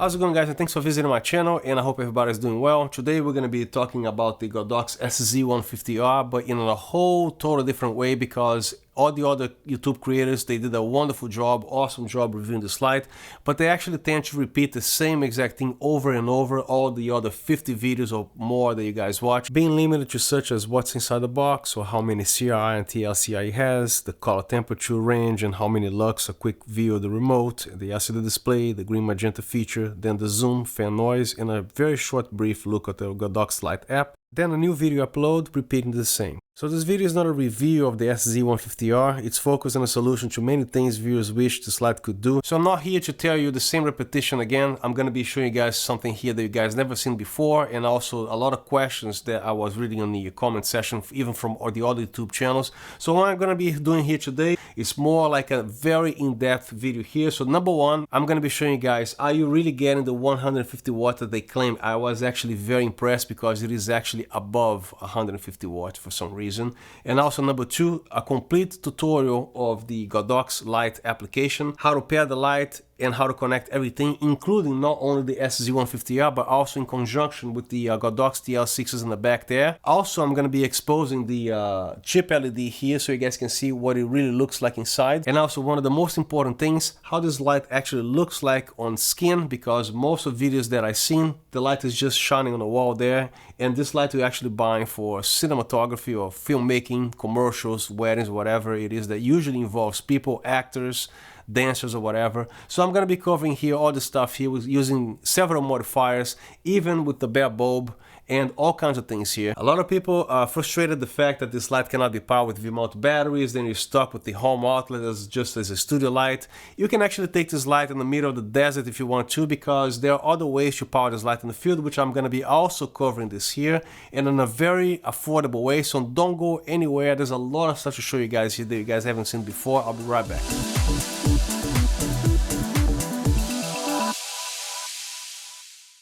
How's it going, guys, and thanks for visiting my channel, and I hope everybody's doing well. Today we're going to be talking about the Godox SZ150R, but in a whole totally different way, because all the other YouTube creators, they did a wonderful job, awesome job reviewing this light, but they actually tend to repeat the same exact thing over and over all the other 50 videos or more that you guys watch, being limited to such as what's inside the box, or how many CRI and TLCI it has, the color temperature range, and how many lux, a quick view of the remote, the LCD display, the green magenta feature, then the zoom, fan noise, and a very short brief look at the Godox Lite App. Then a new video upload repeating the same. So this video is not a review of the SZ150R, it's focused on a solution to many things viewers wish this light could do. So I'm not here to tell you the same repetition again. I'm going to be showing you guys something here that you guys never seen before, and also a lot of questions that I was reading on the comment section, even from the other YouTube channels. So what I'm going to be doing here today is more like a very in-depth video here. So number one, I'm going to be showing you guys, are you really getting the 150 watt that they claim? I was actually very impressed because it is actually above 150 watts for some reason. And also number two, a complete tutorial of the Godox Lite application, how to pair the light and how to connect everything, including not only the SZ150R, but also in conjunction with the Godox TL6s in the back there. Also, I'm going to be exposing the chip LED here so you guys can see what it really looks like inside. And also one of the most important things, how this light actually looks like on skin, because most of the videos that I've seen, the light is just shining on the wall there. And this light we're actually buying for cinematography or filmmaking, commercials, weddings, whatever it is that usually involves people, actors, dancers or whatever. So I'm going to be covering here all the stuff here with using several modifiers, even with the bare bulb and all kinds of things here. A lot of people are frustrated the fact that this light cannot be powered with V-mount batteries, then you're stuck with the home outlet as just as a studio light. You can actually take this light in the middle of the desert if you want to, because there are other ways to power this light in the field, which I'm going to be also covering this here, and in a very affordable way. So don't go anywhere. There's a lot of stuff to show you guys here that you guys haven't seen before. I'll be right back.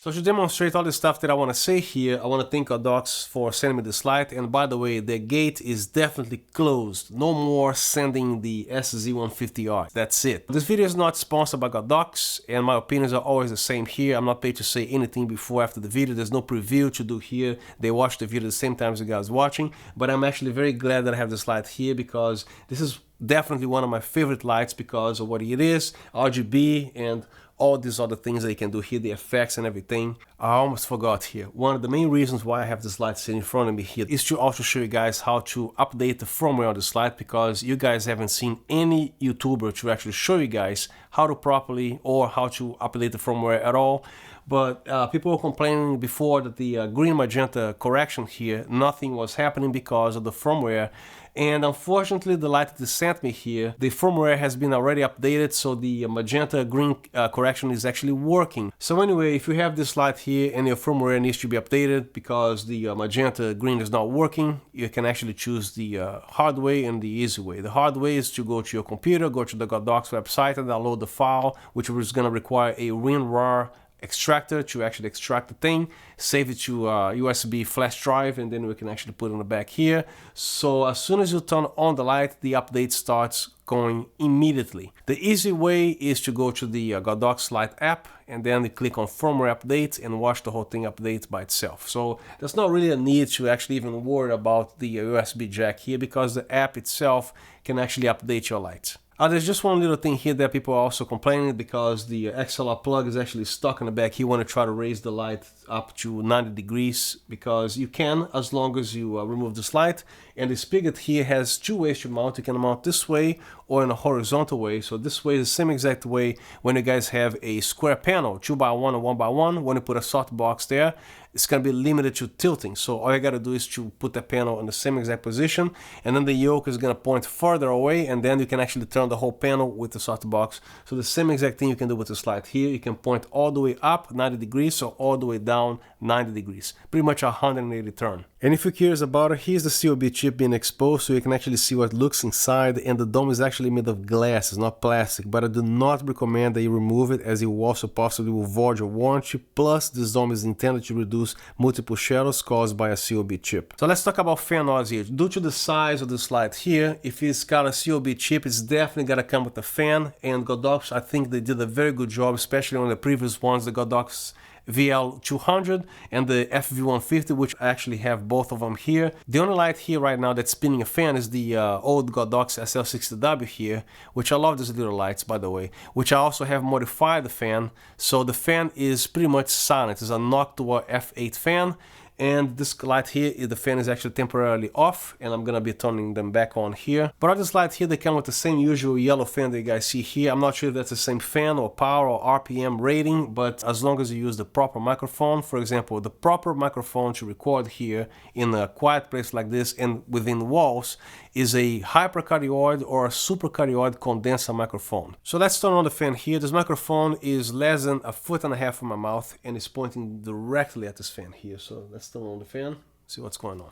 So to demonstrate all the stuff that I want to say here, I want to thank Godox for sending me this light. And by the way, the gate is definitely closed. No more sending the SZ150R. That's it. This video is not sponsored by Godox, and my opinions are always the same here. I'm not paid to say anything before or after the video. There's no preview to do here. They watch the video the same time as you guys watching. But I'm actually very glad that I have this light here, because this is definitely one of my favorite lights because of what it is, RGB, and all these other things that you can do here, the effects and everything. I almost forgot here. One of the main reasons why I have this light sitting in front of me here is to also show you guys how to update the firmware on this light, because you guys haven't seen any YouTuber to actually show you guys how to properly or how to update the firmware at all. But people were complaining before that the green magenta correction here, nothing was happening because of the firmware. And unfortunately, the light that they sent me here, the firmware has been already updated, so the magenta green correction is actually working. So anyway, if you have this light here and your firmware needs to be updated because the magenta green is not working, you can actually choose the hard way and the easy way. The hard way is to go to your computer, go to the Godox website and download the file, which is going to require a WinRAR extractor to actually extract the thing, save it to a USB flash drive, and then we can actually put it on the back here. So as soon as you turn on the light, the update starts going immediately. The easy way is to go to the Godox Lite App, and then you click on firmware update and watch the whole thing update by itself. So there's not really a need to actually even worry about the USB jack here, because the app itself can actually update your light. There's just one little thing here that people are also complaining, because the XLR plug is actually stuck in the back. You want to try to raise the light up to 90 degrees, because you can, as long as you remove this light. And the spigot here has two ways to mount. You can mount this way or in a horizontal way. So this way is the same exact way when you guys have a square panel, 2x1 or 1x1. When you put a softbox there, it's going to be limited to tilting. So all you got to do is to put the panel in the same exact position, and then the yoke is going to point further away, and then you can actually turn the whole panel with the softbox. So the same exact thing you can do with this light here. You can point all the way up 90 degrees or all the way down 90 degrees. Pretty much a 180 turn. And if you're curious about it, here's the COB chip being exposed, so you can actually see what looks inside, and the dome is actually actually made of glass, it's not plastic, but I do not recommend that you remove it, as it will also possibly will void your warranty. Plus, this dome is intended to reduce multiple shadows caused by a COB chip. So let's talk about fan noise here. Due to the size of this light here, if it's got a COB chip, it's definitely gotta come with a fan, and Godox, I think they did a very good job, especially on the previous ones, the Godox VL200 and the FV150, which I actually have both of them here. The only light here right now that's spinning a fan is the old Godox SL60W here, which I love these little lights, by the way, which I also have modified the fan, so the fan is pretty much silent. It's a Noctua F8 fan. And this light here, the fan is actually temporarily off, and I'm gonna be turning them back on here. But on this light here, they come with the same usual yellow fan that you guys see here. I'm not sure if that's the same fan or power or RPM rating, but as long as you use the proper microphone, for example, the proper microphone to record here in a quiet place like this and within walls is a hypercardioid or a supercardioid condenser microphone. So let's turn on the fan here. This microphone is less than 1.5 feet from my mouth and is pointing directly at this fan here. So let's turn on the fan, see what's going on.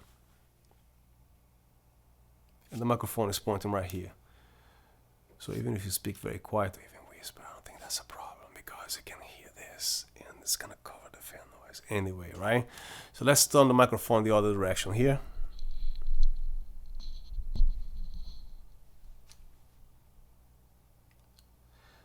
And the microphone is pointing right here. So even if you speak very quietly, even whisper, I don't think that's a problem, because you can hear this and it's gonna cover the fan noise anyway, right? So let's turn the microphone the other direction here.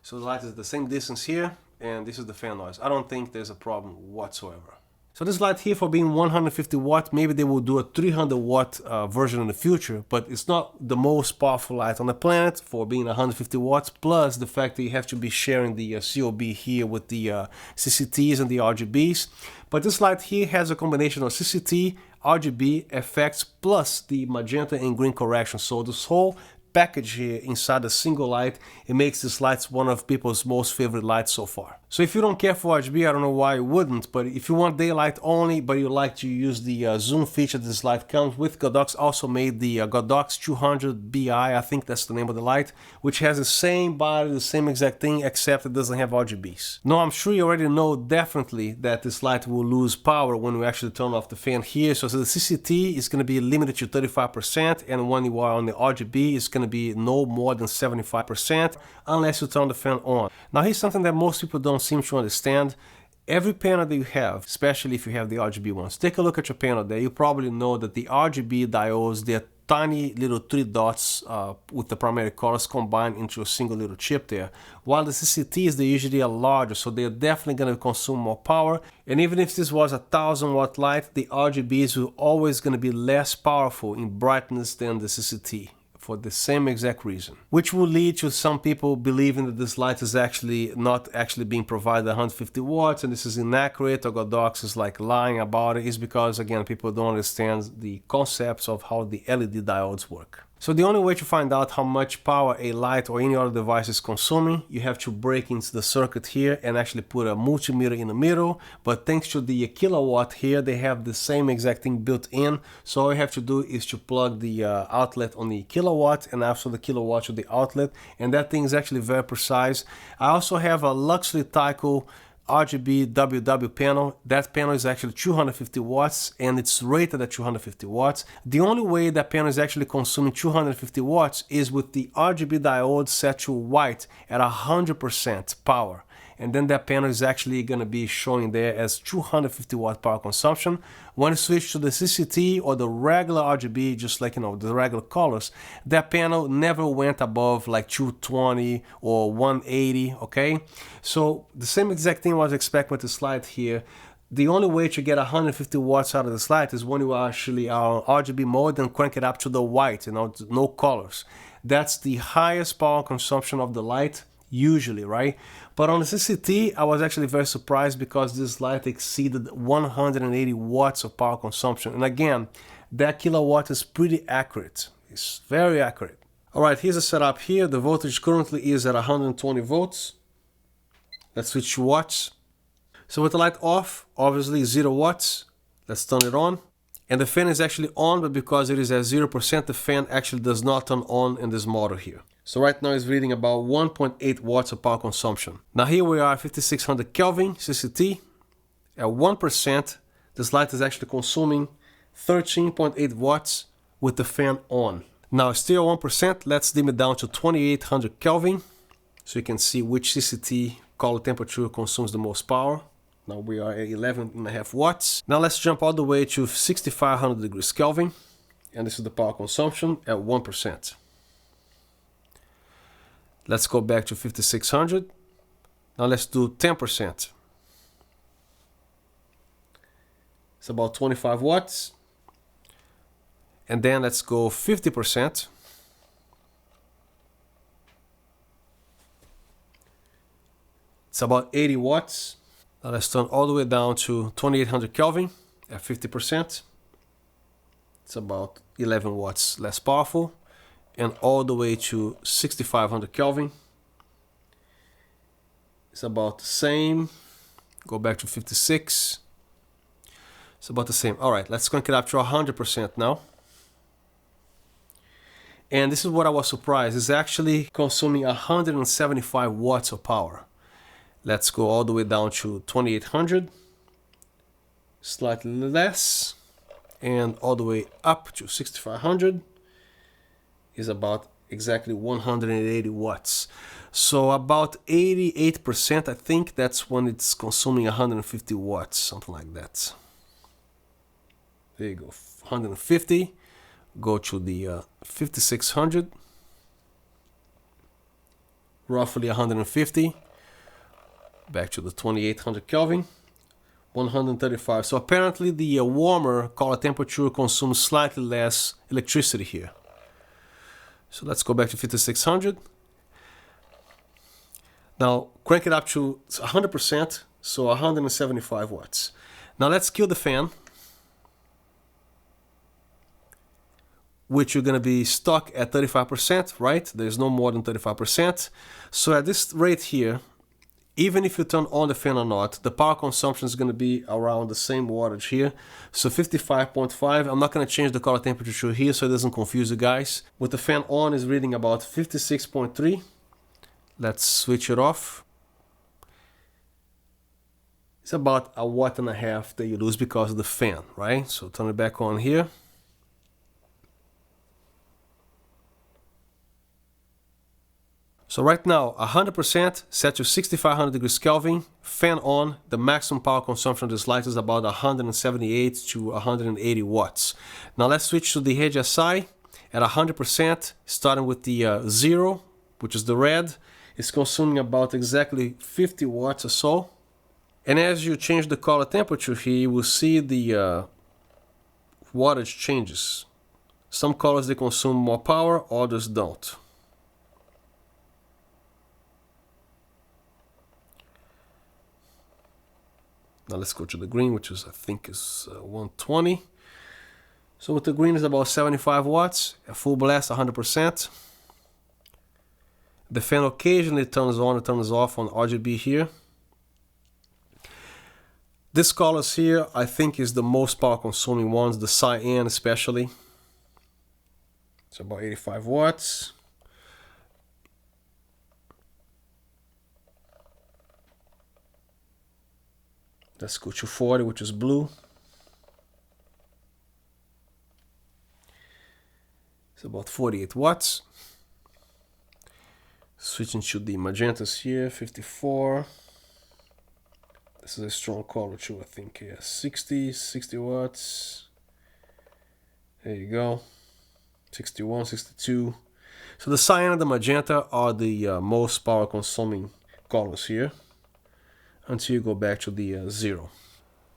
So the light is the same distance here, and this is the fan noise. I don't think there's a problem whatsoever. So this light here, for being 150 watt, maybe they will do a 300 watt version in the future, but it's not the most powerful light on the planet for being 150 watts, plus the fact that you have to be sharing the COB here with the CCTs and the RGBs. But this light here has a combination of CCT, RGB, effects, plus the magenta and green correction. So this whole package here inside a single light, it makes this light one of people's most favorite lights so far. So if you don't care for RGB, I don't know why you wouldn't, but if you want daylight only, but you like to use the zoom feature this light comes with, Godox also made the Godox 200BI, I think that's the name of the light, which has the same body, the same exact thing, except it doesn't have RGBs. Now I'm sure you already know definitely that this light will lose power when we actually turn off the fan here. So the CCT is going to be limited to 35%, and when you are on the RGB, it's going to be no more than 75% unless you turn the fan on. Now here's something that most people don't seem to understand. Every panel that you have, especially if you have the RGB ones, take a look at your panel there. You probably know that the RGB diodes, they're tiny little 3 dots with the primary colors combined into a single little chip there, while the CCTs, they usually are larger, so they're definitely going to consume more power. And even if this was a 1000 watt light, the RGBs will always going to be less powerful in brightness than the CCT, for the same exact reason, which will lead to some people believing that this light is actually not actually being provided 150 watts and this is inaccurate, or Godox is like lying about it. Is because, again, people don't understand the concepts of how the LED diodes work. So the only way to find out how much power a light or any other device is consuming, you have to break into the circuit here and actually put a multimeter in the middle. But thanks to the kilowatt here, they have the same exact thing built in. So all you have to do is to plug the outlet on the kilowatt and also the kilowatt to the outlet. And that thing is actually very precise. I also have a Luxury Tyco RGB WW panel. That panel is actually 250 watts and it's rated at 250 watts. The only way that panel is actually consuming 250 watts is with the RGB diode set to white at 100% power. And then that panel is actually going to be showing there as 250 watt power consumption. When you switch to the CCT or the regular RGB, just like, you know, the regular colors, that panel never went above like 220 or 180, okay? So the same exact thing I was expecting with this light here. The only way to get 150 watts out of this light is when you actually are on RGB mode and crank it up to the white, you know, no colors. That's the highest power consumption of the light, usually, right? But on the CCT, I was actually very surprised because this light exceeded 180 watts of power consumption. And again, that kilowatt is pretty accurate. It's very accurate. All right, here's the setup here. The voltage currently is at 120 volts. Let's switch to watts. So with the light off, obviously 0 watts. Let's turn it on. And the fan is actually on, but because it is at 0%, the fan actually does not turn on in this model here. So right now it's reading about 1.8 watts of power consumption. Now here we are at 5600 Kelvin CCT. At 1%, this light is actually consuming 13.8 watts with the fan on. Now still 1%, let's dim it down to 2800 Kelvin so you can see which CCT color temperature consumes the most power. Now we are at 11.5 watts. Now let's jump all the way to 6500 degrees Kelvin, and this is the power consumption at 1%. Let's go back to 5600. Now let's do 10%. It's about 25 watts. And then let's go 50%. It's about 80 watts. Now let's turn all the way down to 2800 Kelvin at 50%. It's about 11 watts less powerful. And all the way to 6500 Kelvin. It's about the same. Go back to 56. It's about the same. All right, let's crank it up to 100% now. And this is what I was surprised. It's actually consuming 175 watts of power. Let's go all the way down to 2800. Slightly less. And all the way up to 6500 is about exactly 180 watts. So about 88%, I think that's when it's consuming 150 watts, something like that. There you go, 150. Go to the 5600, roughly 150. Back to the 2800 Kelvin, 135. So apparently the warmer color temperature consumes slightly less electricity here. So let's go back to 5600. Now crank it up to 100%, so 175 watts. Now let's kill the fan, which you're going to be stuck at 35%, right? There's no more than 35%. So at this rate here, even if you turn on the fan or not, the power consumption is going to be around the same wattage here. So 55.5. I'm not going to change the color temperature here so it doesn't confuse you guys. With the fan on, is reading about 56.3. Let's switch it off. It's about 1.5 watts that you lose because of the fan, right? So turn it back on here. So right now, 100% set to 6500 degrees Kelvin, fan on. The maximum power consumption of this light is about 178 to 180 watts. Now let's switch to the HSI at 100%, starting with the 0, which is the red. It's consuming about exactly 50 watts or so. And as you change the color temperature here, you will see the wattage changes. Some colors, they consume more power, others don't. Now let's go to the green, which is, I think, is 120. So with the green is about 75 watts, a full blast 100%. The fan occasionally turns on and turns off on RGB here. This colors here, I think, is the most power consuming ones, the Sine especially. It's about 85 watts. Let's go to 40, which is blue. It's about 48 watts. Switching to the magentas here, 54. This is a strong color too, I think. Yeah, 60 watts. There you go. 61, 62. So the cyan and the magenta are the most power consuming colors here, until you go back to the 0.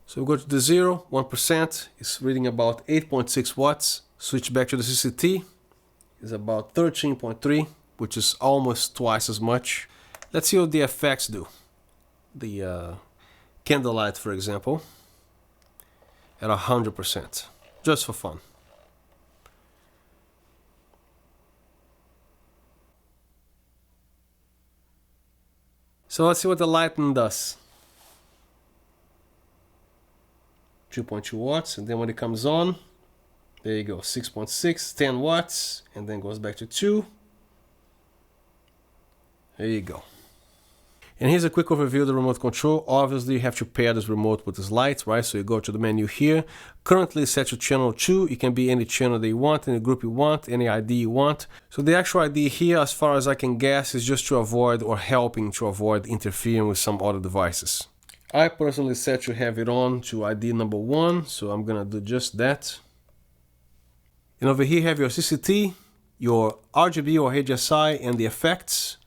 So we go to the 0, 1%, it's reading about 8.6 watts. Switch back to the CCT, is about 13.3, which is almost twice as much. Let's see what the effects do. The candlelight, for example, at 100%, just for fun. So let's see what the lighting does. 2.2 watts, and then when it comes on, there you go, 6.6, 10 watts, and then goes back to 2. There you go. And here's a quick overview of the remote control. Obviously, you have to pair this remote with this light, right? So you go to the menu here. Currently set to channel 2. It can be any channel that you want, any group you want, any ID you want. So the actual ID here, as far as I can guess, is just to avoid or helping to avoid interfering with some other devices. I personally set to have it on to ID number 1, so I'm gonna do just that. And over here you have your CCT, your RGB or HSI, and the effects.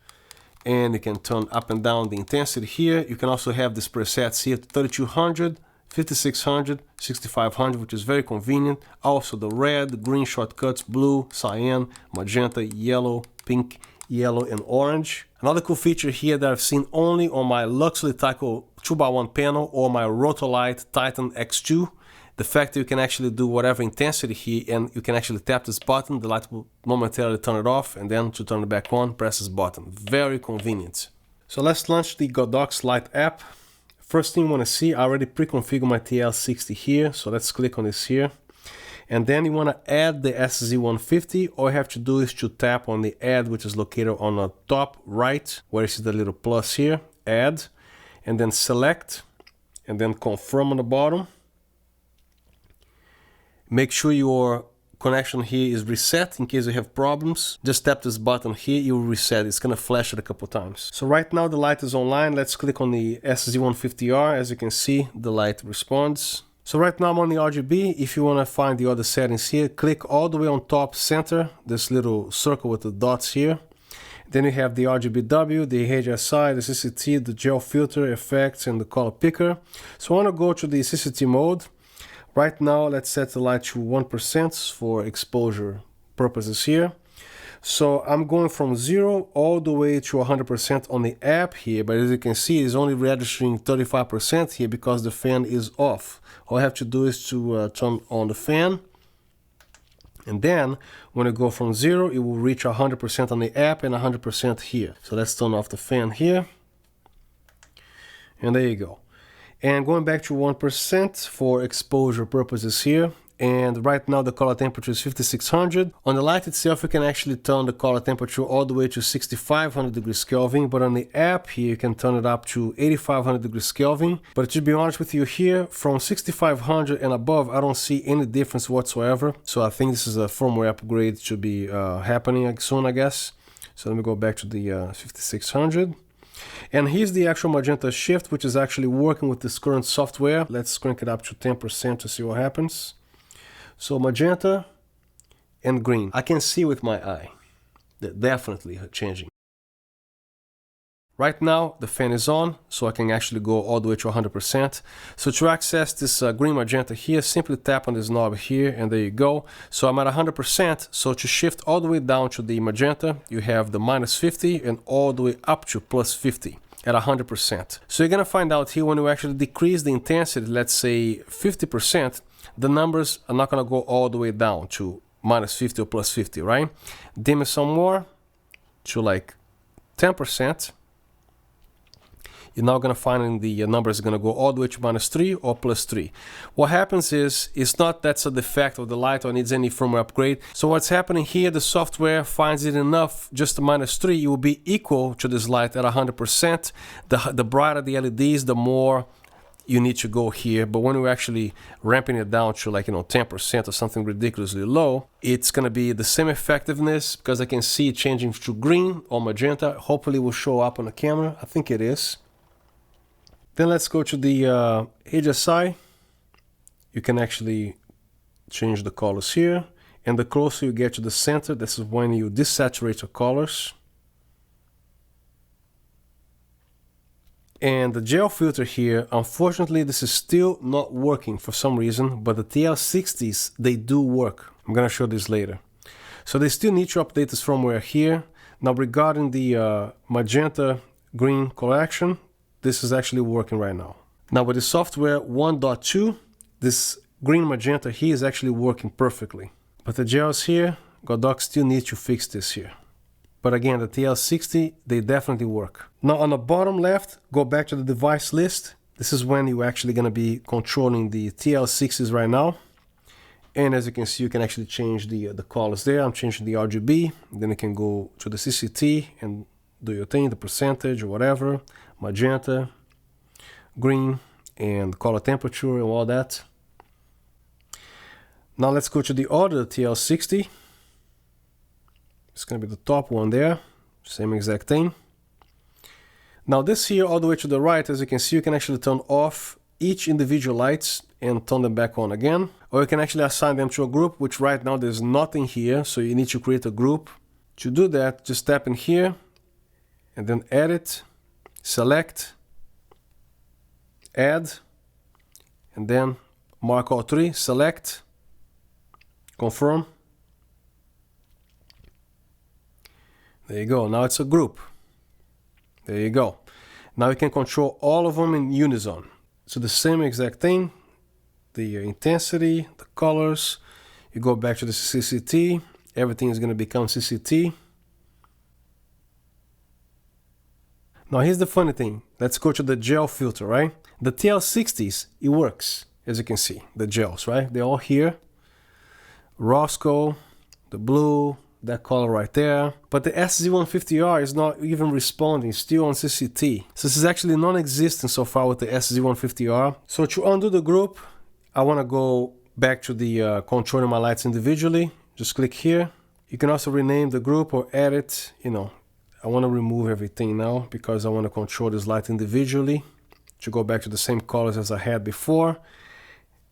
And you can turn up and down the intensity here. You can also have these presets here, 3200, 5600, 6500, which is very convenient. Also the red, green shortcuts, blue, cyan, magenta, yellow, pink, yellow, and orange. Another cool feature here that I've seen only on my Luxury Tyco 2x1 panel or my Rotolite Titan X2. The fact that you can actually do whatever intensity here, and you can actually tap this button, the light will momentarily turn it off, and then to turn it back on, press this button. Very convenient. So let's launch the Godox Lite App. First thing you want to see, I already pre-configured my TL60 here, so let's click on this here. And then you want to add the SZ150. All you have to do is to tap on the add, which is located on the top right, where you see the little plus here, add, and then select, and then confirm on the bottom. Make sure your connection here is reset in case you have problems. Just tap this button here, you will reset. It's gonna flash it a couple times. So right now the light is online. Let's click on the SZ150R. As you can see, the light responds. So right now I'm on the RGB. If you wanna find the other settings here, click all the way on top center, this little circle with the dots here. Then you have the RGBW, the HSI, the CCT, the gel filter, effects, and the color picker. So I wanna go to the CCT mode. Right now, let's set the light to 1% for exposure purposes here. So I'm going from 0 all the way to 100% on the app here, but as you can see, it's only registering 35% here because the fan is off. All I have to do is to turn on the fan. And then when I go from 0, it will reach 100% on the app and 100% here. So let's turn off the fan here. And there you go. And going back to 1% for exposure purposes here. And right now the color temperature is 5600. On the light itself, you can actually turn the color temperature all the way to 6500 degrees Kelvin. But on the app here, you can turn it up to 8500 degrees Kelvin. But to be honest with you here, from 6500 and above, I don't see any difference whatsoever. So I think this is a firmware upgrade to be happening soon, I guess. So let me go back to the 5600. And here's the actual magenta shift, which is actually working with this current software. Let's crank it up to 10% to see what happens. So magenta and green. I can see with my eye. They're definitely changing. Right now, the fan is on, so I can actually go all the way to 100%. So to access this green magenta here, simply tap on this knob here, and there you go. So I'm at 100%, so to shift all the way down to the magenta, you have the -50 and all the way up to +50 at 100%. So you're gonna find out here when you actually decrease the intensity, let's say 50%, the numbers are not gonna go all the way down to -50 or +50, right? Dim it some more to like 10%. You're now going to find the numbers are going to go all the way to -3 or +3. What happens is, it's not that's a defect of the light or needs any firmware upgrade. So what's happening here, the software finds it enough, just to -3, it will be equal to this light at 100%. The brighter the LEDs, the more you need to go here. But when we're actually ramping it down to 10% or something ridiculously low, it's going to be the same effectiveness because I can see it changing to green or magenta. Hopefully it will show up on the camera. I think it is. Then let's go to the HSI. You can actually change the colors here. And the closer you get to the center, this is when you desaturate your colors. And the gel filter here, unfortunately, this is still not working for some reason, but the TL60s, they do work. I'm gonna show this later. So they still need to update this firmware here. Now regarding the magenta green collection, this is actually working right now. Now with the software 1.2, this green magenta here is actually working perfectly. But the gels here, Godox still needs to fix this here. But again, the TL60, they definitely work. Now on the bottom left, go back to the device list. This is when you're actually gonna be controlling the TL60s right now. And as you can see, you can actually change the colors there. I'm changing the RGB. Then you can go to the CCT and do your thing, the percentage or whatever. magenta, green, and color temperature and all that. Now let's go to the other TL60. It's going to be the top one there, same exact thing. Now this here all the way to the right, as you can see, you can actually turn off each individual lights and turn them back on again. Or you can actually assign them to a group, which right now there's nothing here, so you need to create a group. To do that, just tap in here and then edit, select, add, and then mark all three, select, confirm. There you go, now it's a group. There you go. Now you can control all of them in unison. So the same exact thing, the intensity, the colors. You go back to the CCT, everything is going to become CCT. Now here's the funny thing. Let's go to the gel filter, right? The TL60s, it works, as you can see, the gels, right? They're all here. Roscoe, the blue, that color right there. But the SZ150R is not even responding, still on CCT. So this is actually non-existent so far with the SZ150R. So to undo the group, I want to go back to the controlling my lights individually. Just click here. You can also rename the group or edit, you know. I want to remove everything now because I want to control this light individually to go back to the same colors as I had before.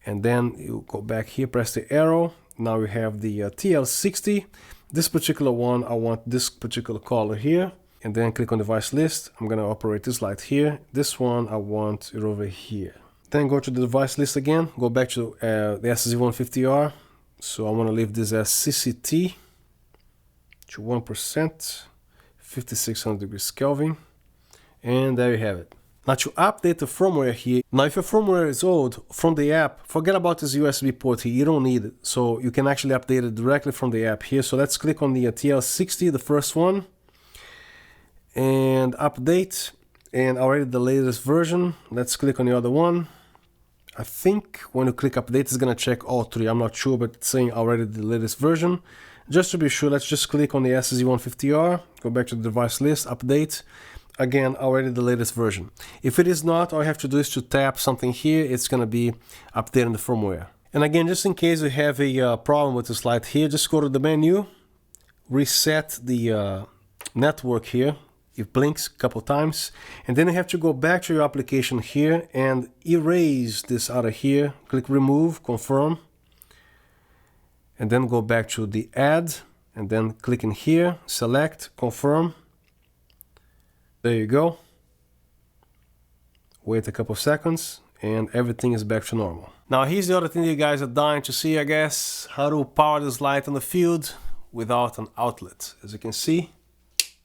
And then you go back here, press the arrow. Now we have the TL60. This particular one, I want this particular color here. And then click on device list. I'm going to operate this light here. This one, I want it over here. Then go to the device list again. Go back to the SZ150R. So I want to leave this as CCT to 1%, 5600 degrees Kelvin. And there you have it. Now to update the firmware here, now if your firmware is old, from the app, forget about this USB port here, you don't need it. So you can actually update it directly from the app here. So let's click on the TL60, the first one, and update, and already the latest version. Let's click on the other one. I think when you click update, it's gonna check all three. I'm not sure, but it's saying already the latest version. Just to be sure, let's just click on the SZ150R, go back to the device list, update. Again, already the latest version. If it is not, all you have to do is to tap something here. It's going to be updating the firmware. And again, just in case you have a problem with this light here, just go to the menu, reset the network here. It blinks a couple times. And then you have to go back to your application here and erase this out of here. Click remove, confirm. And then go back to the add. And then click in here, select, confirm. There you go. Wait a couple of seconds and everything is back to normal. Now here's the other thing you guys are dying to see, I guess. How to power this light on the field without an outlet. As you can see,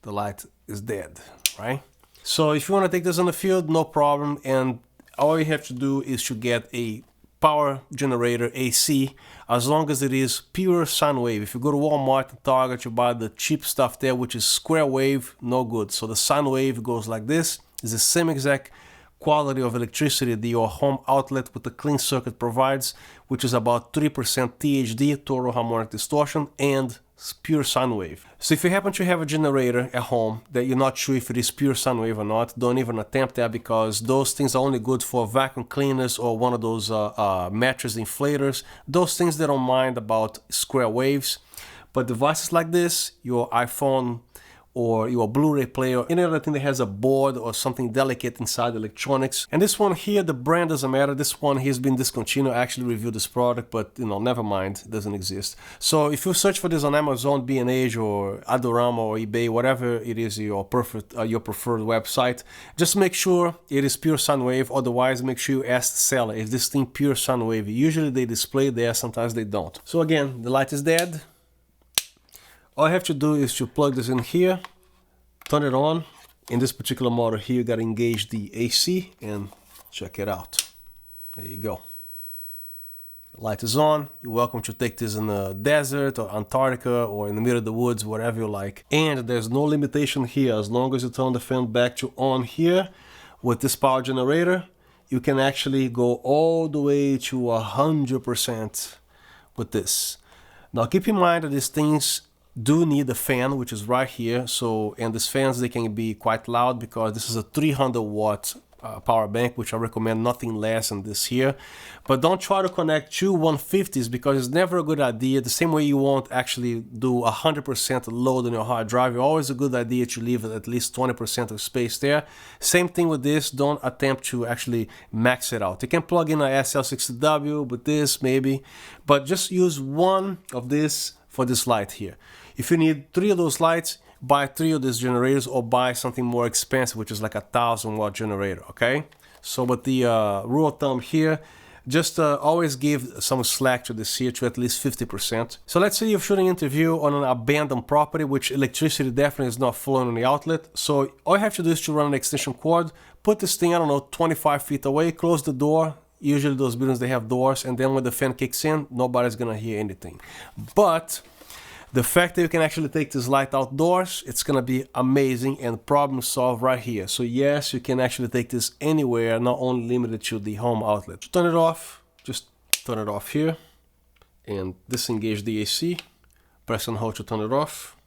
the light is dead, right? So if you want to take this on the field, no problem. And all you have to do is to get a power generator AC, as long as it is pure sine wave. If you go to Walmart and Target, you buy the cheap stuff there, which is square wave, no good. So the sine wave goes like this. It's the same exact quality of electricity that your home outlet with the clean circuit provides, which is about 3% THD, total harmonic distortion, and pure sine wave. So if you happen to have a generator at home that you're not sure if it is pure sine wave or not, don't even attempt that, because those things are only good for vacuum cleaners or one of those mattress inflators. Those things they don't mind about square waves. But devices like this, your iPhone or your Blu-ray player, any other thing that has a board or something delicate inside electronics. And this one here, the brand doesn't matter. This one has been discontinued. I actually reviewed this product, but you know, never mind, it doesn't exist. So if you search for this on Amazon, B&H or Adorama or eBay, whatever it is your preferred website, just make sure it is pure sine wave. Otherwise, make sure you ask the seller, is this thing pure sine wave? Usually they display there, sometimes they don't. So again, the light is dead. All I have to do is to plug this in here, turn it on. In this particular model here, you gotta engage the AC and check it out. There you go. The light is on. You're welcome to take this in the desert or Antarctica or in the middle of the woods, whatever you like. And there's no limitation here. As long as you turn the fan back to on here with this power generator, you can actually go all the way to 100% with this. Now keep in mind that these things do need a fan, which is right here. So, and these fans, they can be quite loud because this is a 300 watt power bank, which I recommend nothing less than this here. But don't try to connect two 150s because it's never a good idea. The same way you won't actually do 100% load on your hard drive, it's always a good idea to leave at least 20% of space there. Same thing with this, don't attempt to actually max it out. You can plug in a SL60W with this maybe, but just use one of this for this light here. If you need 3 of those lights, buy 3 of these generators or buy something more expensive, which is like a 1000 watt generator, okay? So with the rule of thumb here, just always give some slack to this here to at least 50%. So let's say you're shooting an interview on an abandoned property, which electricity definitely is not flowing on the outlet. So all you have to do is to run an extension cord, put this thing, I don't know, 25 feet away, close the door. Usually those buildings, they have doors, and then when the fan kicks in, nobody's gonna hear anything. But the fact that you can actually take this light outdoors, it's gonna be amazing and problem solved right here. So yes, you can actually take this anywhere, not only limited to the home outlet. To turn it off, just turn it off here and disengage the AC, press and hold to turn it off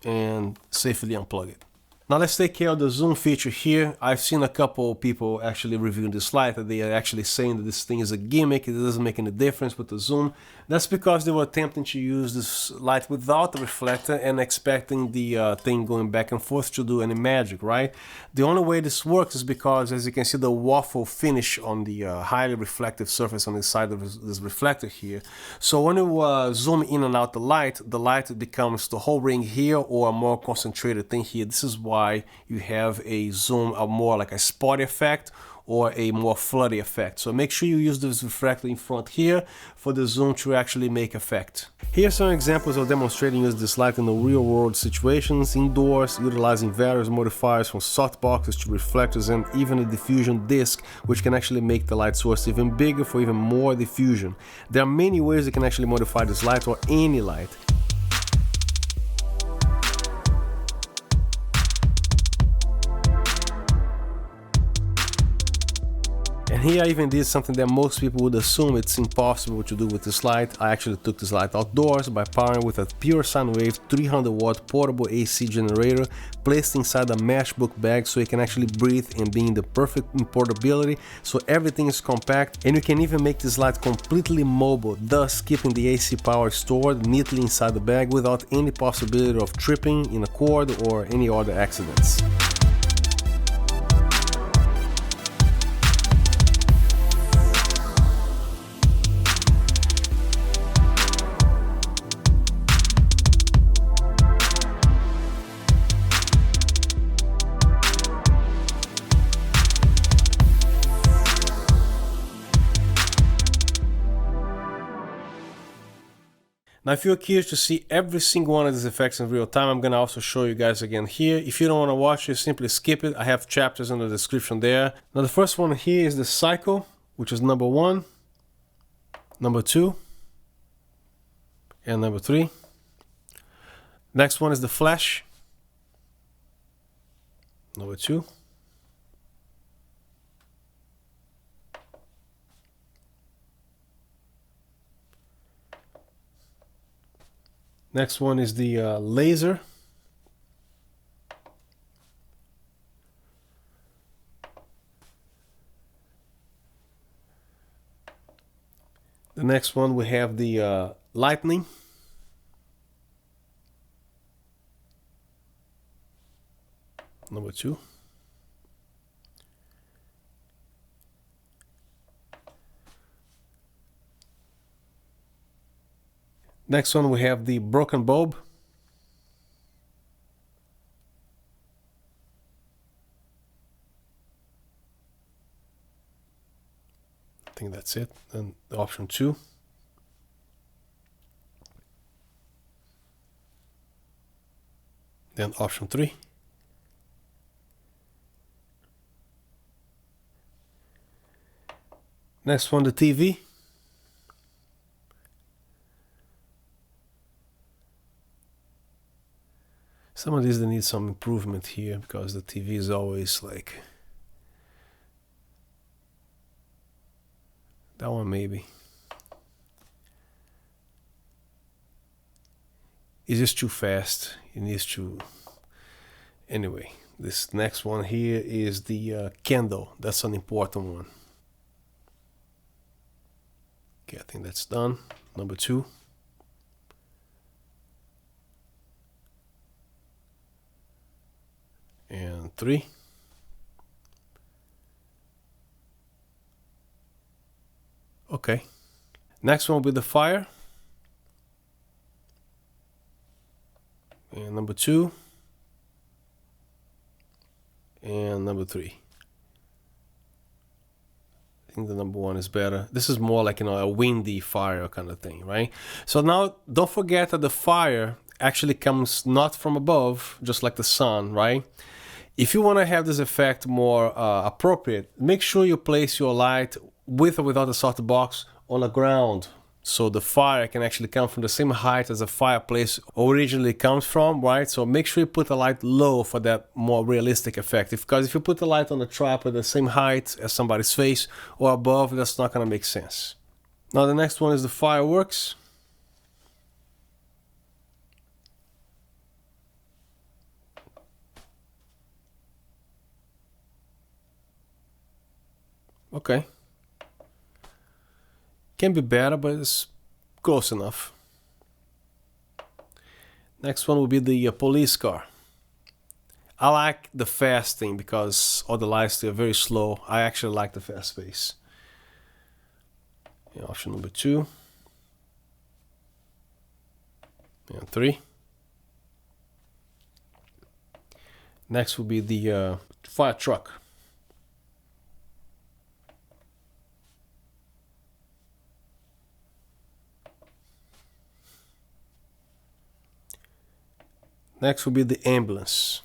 and safely unplug it. Now let's take care of the zoom feature here. I've seen a couple people actually reviewing this light that they are actually saying that this thing is a gimmick, it doesn't make any difference with the zoom. That's because they were attempting to use this light without the reflector and expecting the thing going back and forth to do any magic, right? The only way this works is because, as you can see, the waffle finish on the highly reflective surface on the side of this reflector here. So when you zoom in and out the light becomes the whole ring here or a more concentrated thing here. This is why you have a zoom, a more like a spotty effect or a more floody effect. So make sure you use this reflector in front here for the zoom to actually make effect. Here are some examples of demonstrating using this light in the real world situations, indoors, utilizing various modifiers from softboxes to reflectors and even a diffusion disc, which can actually make the light source even bigger for even more diffusion. There are many ways you can actually modify this light or any light. And here I even did something that most people would assume it's impossible to do with this light. I actually took this light outdoors by powering with a pure sine wave 300 watt portable AC generator placed inside a mesh book bag so it can actually breathe and be in the perfect portability, so everything is compact, and you can even make this light completely mobile, thus keeping the AC power stored neatly inside the bag without any possibility of tripping in a cord or any other accidents. Now if you're curious to see every single one of these effects in real time, I'm going to also show you guys again here. If you don't want to watch it, simply skip it. I have chapters in the description there. Now the first one here is the cycle, which is number 1, number 2, and number 3. Next one is the flash, number 2. Next one is the laser. The next one we have the lightning. Number 2. Next one we have the broken bulb. I think that's it. Then the option 2. Then option 3. Next one, the TV. Some of these they need some improvement here because the TV is always like that one maybe. It's just too fast. It needs to... Anyway, this next one here is the candle. That's an important one. Okay, I think that's done. Number 2. And 3. Okay. Next one will be the fire. And number 2. And number 3. I think the number 1 is better. This is more like, you know, a windy fire kind of thing, right? So now don't forget that the fire actually comes not from above, just like the sun, right? If you want to have this effect more appropriate, make sure you place your light with or without the softbox on the ground, so the fire can actually come from the same height as the fireplace originally comes from, right? So make sure you put the light low for that more realistic effect. Because if you put the light on the tripod the same height as somebody's face or above, that's not going to make sense. Now the next one is the fireworks. Okay. Can be better, but it's close enough. Next one will be the police car. I like the fast thing because all the lights are very slow. I actually like the fast pace. And option number 2. And 3. Next will be the fire truck. Next will be the ambulance.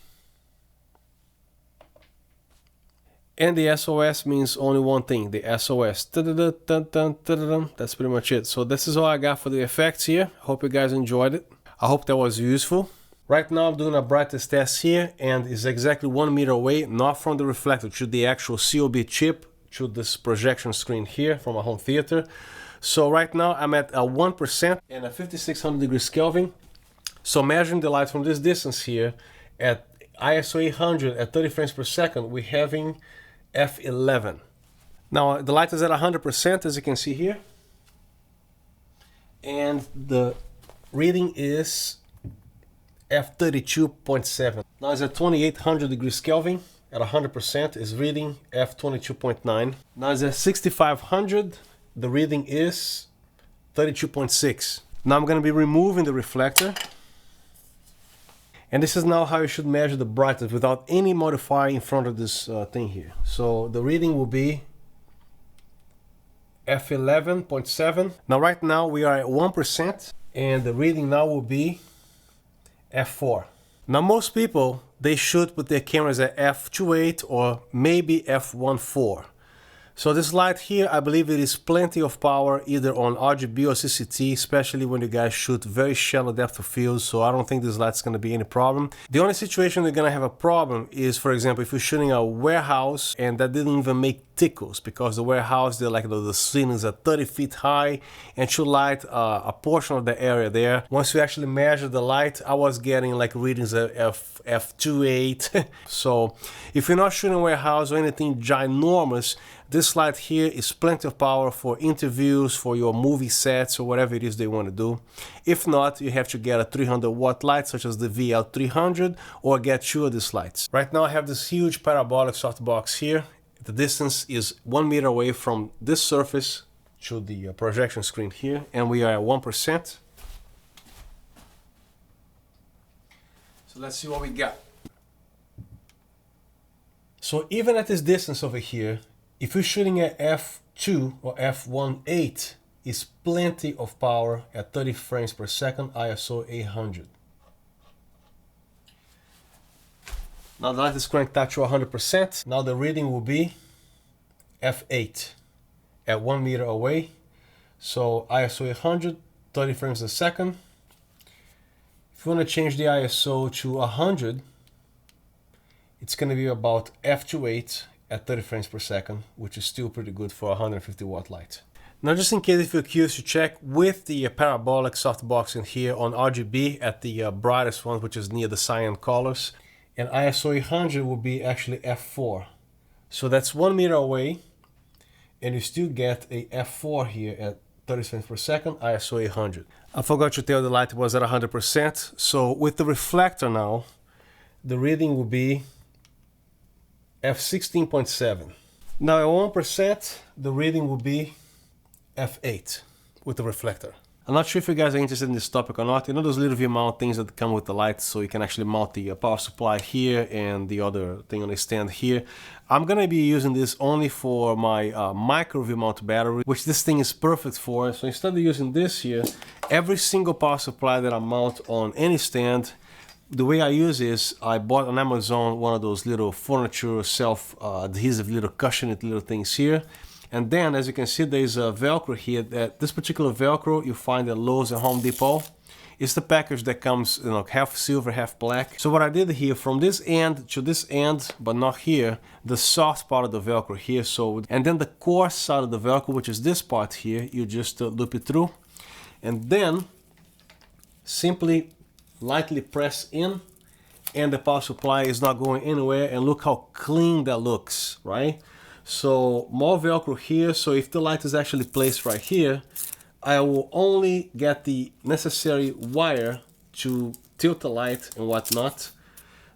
And the SOS means only one thing, the SOS. That's pretty much it. So this is all I got for the effects here. Hope you guys enjoyed it. I hope that was useful. Right now I'm doing a brightness test here, and it's exactly 1 meter away, not from the reflector, to the actual COB chip, to this projection screen here from a home theater. So right now I'm at a 1% and a 5600 degrees Kelvin. So measuring the light from this distance here at ISO 800 at 30 frames per second, we're having f11. Now the light is at 100%, as you can see here. And the reading is f32.7. Now it's at 2800 degrees Kelvin at 100% is reading f22.9. Now it's at 6500, the reading is 32.6. Now I'm going to be removing the reflector. And this is now how you should measure the brightness without any modifier in front of this thing here. So the reading will be f11.7. Now right now we are at 1% and the reading now will be f4. Now most people, they shoot with their cameras at f2.8 or maybe f1.4. So this light here, I believe it is plenty of power either on RGB or CCT, especially when you guys shoot very shallow depth of field, so I don't think this light's going to be any problem. The only situation you're going to have a problem is, for example, if you're shooting a warehouse and that didn't even make tickles, because the warehouse, they're like the ceilings are 30 feet high and should light a portion of the area there. Once you actually measure the light, I was getting like readings at f2.8. So if you're not shooting a warehouse or anything ginormous, this light here is plenty of power for interviews, for your movie sets, or whatever it is they want to do. If not, you have to get a 300 watt light such as the VL300 or get 2 of these lights. Right now I have this huge parabolic softbox here. The distance is 1 meter away from this surface to the projection screen here, and we are at 1%. So let's see what we got. So even at this distance over here, if you're shooting at f2 or f1.8, is plenty of power at 30 frames per second, ISO 800. Now the light is cranked up to 100%. Now the reading will be f8 at 1 meter away. So ISO 800, 30 frames a second. If you want to change the ISO to 100, it's going to be about f2.8 at 30 frames per second, which is still pretty good for a 150 watt light. Now, just in case if you're curious to check, with the parabolic softbox in here on RGB at the brightest one, which is near the cyan colors, and ISO 800 will be actually f4. So that's 1 meter away, and you still get a f4 here at 30 frames per second, ISO 800. I forgot to tell the light was at 100%. So with the reflector now, the reading will be f16.7. Now at 1%, the reading will be f8 with the reflector. I'm not sure if you guys are interested in this topic or not. You know those little V-mount things that come with the light, so you can actually mount the power supply here and the other thing on the stand here. I'm gonna be using this only for my micro V-mount battery, which this thing is perfect for. So instead of using this here, every single power supply that I mount on any stand, the way I use is I bought on Amazon one of those little furniture self-adhesive little cushiony little things here. And then, as you can see, there's a Velcro here. That this particular Velcro you find at Lowe's and Home Depot. It's the package that comes, you know, half silver, half black. So what I did here, from this end to this end, but not here, the soft part of the Velcro here. So, and then the coarse side of the Velcro, which is this part here, you just loop it through, and then simply lightly press in, and the power supply is not going anywhere. And look how clean that looks, right? So more Velcro here, so if the light is actually placed right here, I will only get the necessary wire to tilt the light and whatnot.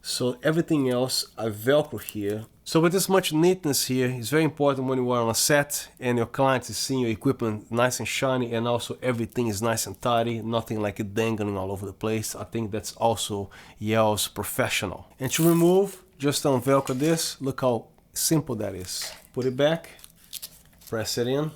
So everything else I Velcro here. So with this much neatness here, it's very important when you are on a set and your client is seeing your equipment nice and shiny, and also everything is nice and tidy, nothing like it dangling all over the place. I think that's also yells professional. And to remove, just on Velcro this, look how simple that is. Put it back, press it in,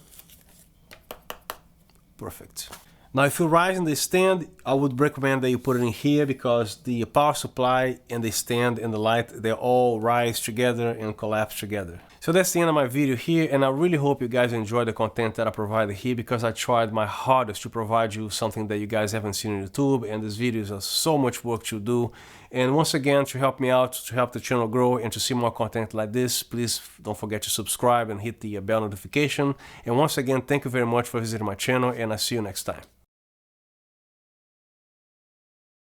perfect. Now if you're rising the stand, I would recommend that you put it in here, because the power supply and the stand and the light, they all rise together and collapse together. So that's the end of my video here, and I really hope you guys enjoy the content that I provided here, because I tried my hardest to provide you something that you guys haven't seen on YouTube, and these videos are so much work to do. And once again, to help me out, to help the channel grow, and to see more content like this, please don't forget to subscribe and hit the bell notification. And once again, thank you very much for visiting my channel, and I'll see you next time.